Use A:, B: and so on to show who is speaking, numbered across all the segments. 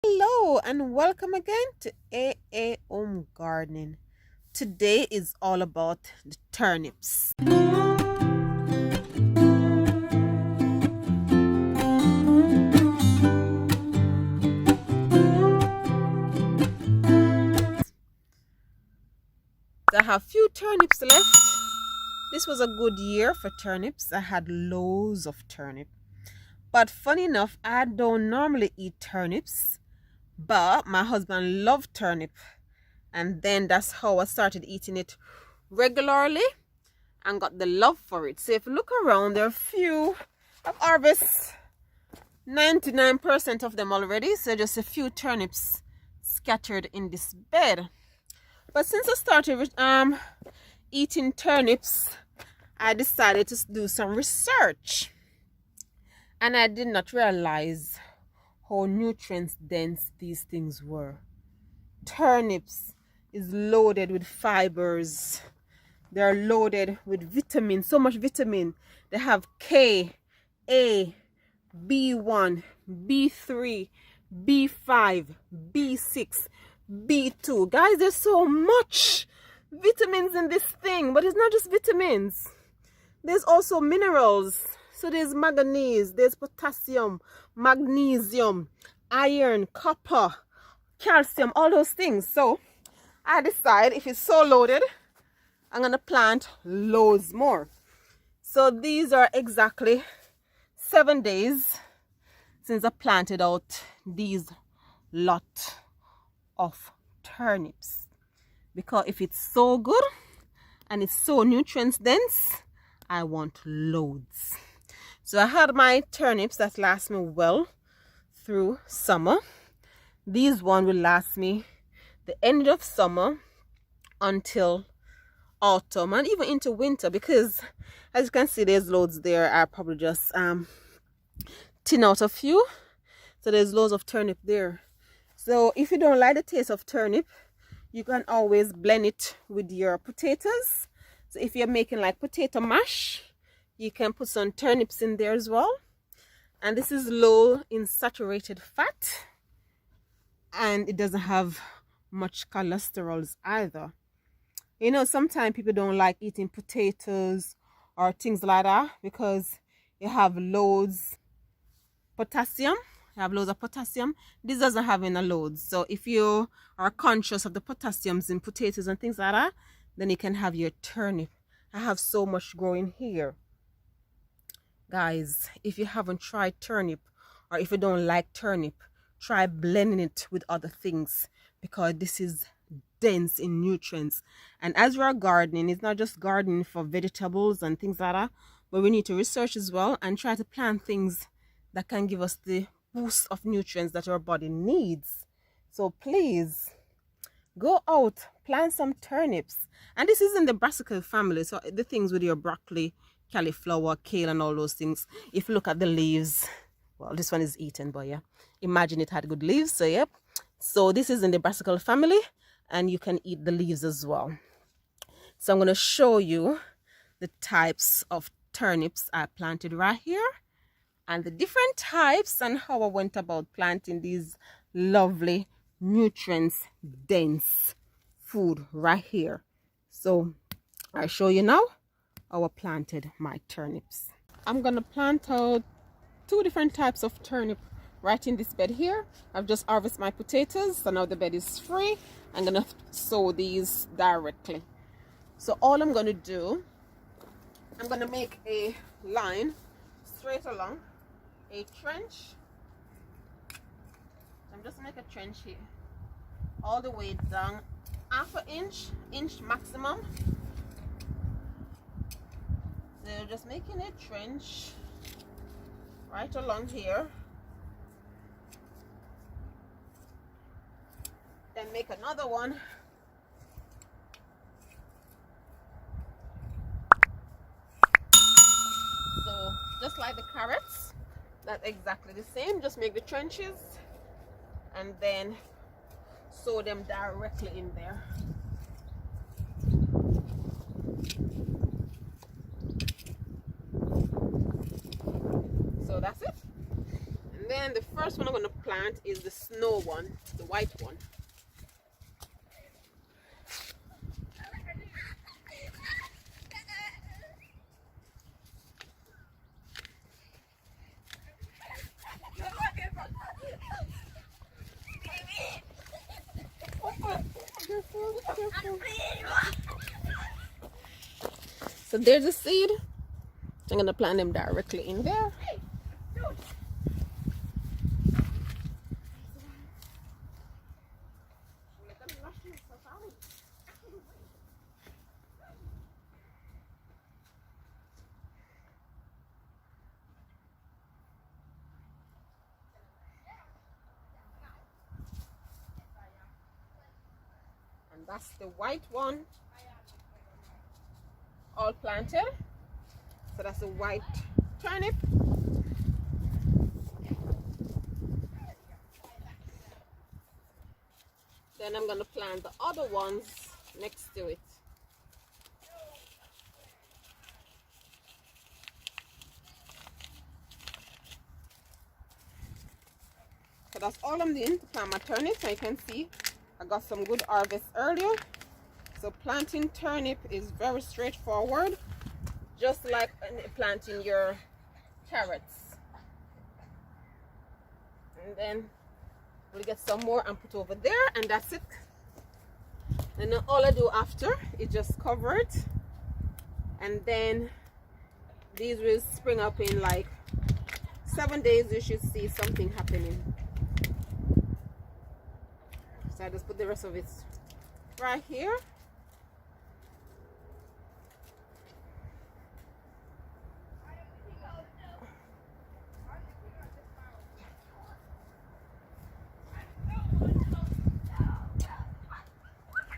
A: Hello and welcome again to AA Home Gardening. Today is all about the turnips. I have few turnips left. This was a good year for turnips. I had loads of turnip. But funny enough, I don't normally eat turnips, but my husband loved turnip. And then that's how I started eating it regularly and got the love for it. So if you look around, there are a few. I've harvested 99% of them already, so just a few turnips scattered in this bed. But since I started eating turnips, I decided to do some research, and I did not realize how nutrient dense these things were. Turnips is loaded with fibers. They're loaded with vitamins, so much vitamin. They have K, A, B1, B3, B5, B6, B2. Guys, there's so much vitamins in this thing, but it's not just vitamins. There's also minerals. So there's manganese, there's potassium, magnesium, iron, copper, calcium, all those things. So I decide if it's so loaded, I'm gonna plant loads more. So these are exactly 7 days since I planted out these lot of turnips, because if it's so good and it's so nutrient dense, I want loads. So I had my turnips that last me well through summer. These one will last me the end of summer until autumn and even into winter, because as you can see, there's loads there. I probably just tin out a few. So there's loads of turnip there. So if you don't like the taste of turnip, you can always blend it with your potatoes. So if you're making like potato mash, you can put some turnips in there as well. And this is low in saturated fat, and it doesn't have much cholesterol either. You know, sometimes people don't like eating potatoes or things like that because you have loads potassium. You have loads of potassium. This doesn't have any loads. So if you are conscious of the potassiums in potatoes and things like that, then you can have your turnip. I have so much growing here. Guys, if you haven't tried turnip, or if you don't like turnip, try blending it with other things, because this is dense in nutrients. And as we are gardening, it's not just gardening for vegetables and things like that, but we need to research as well and try to plant things that can give us the boost of nutrients that our body needs. So please go out, plant some turnips. And this is in the brassica family, so the things with your broccoli, cauliflower, kale, and all those things. If you look at the leaves, well, this one is eaten, but yeah, imagine it had good leaves. So yep, so this is in the brassica family, and you can eat the leaves as well. So I'm going to show you the types of turnips I planted right here, and the different types, and how I went about planting these lovely nutrients dense food right here. So I'll show you now how I planted my turnips. I'm gonna plant out 2 different types of turnip right in this bed here. I've just harvested my potatoes, so now the bed is free. I'm gonna sow these directly. So all I'm gonna do, I'm gonna make a line straight along, a trench. I'm just make a trench here, all the way down, half an inch maximum. So just making a trench right along here, then make another one, so just like the carrots, that's exactly the same. Just make the trenches and then sow them directly in there. So that's it. And then then the first one I'm going to plant is the snow one, the white one. So there's a seed. I'm going to plant them directly in there. And that's the white one, all planted. So that's a white turnip. Then I'm going to plant the other ones next to it. So that's all I'm doing to plant my turnips. So you can see I got some good harvest earlier. So planting turnip is very straightforward, just like planting your carrots. And then we'll get some more and put over there, and that's it. And then all I do after is just cover it, and then these will spring up in like 7 days. You should see something happening. So I just put the rest of it right here.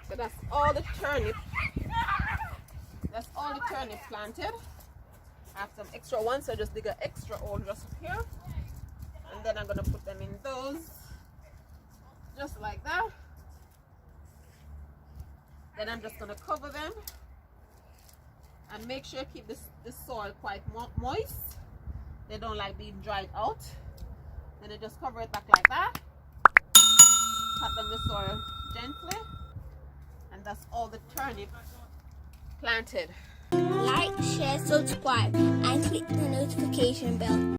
A: So that's all the turnip. That's all the turnip planted. I have some extra ones, so just dig an extra hole just here. And then I'm gonna put them in those. Just like that. Then I'm just going to cover them and make sure keep the soil quite moist. They don't like being dried out. Then I just cover it back like that. Pat down the soil gently, and that's all the turnip planted.
B: Like, share, subscribe, and click the notification bell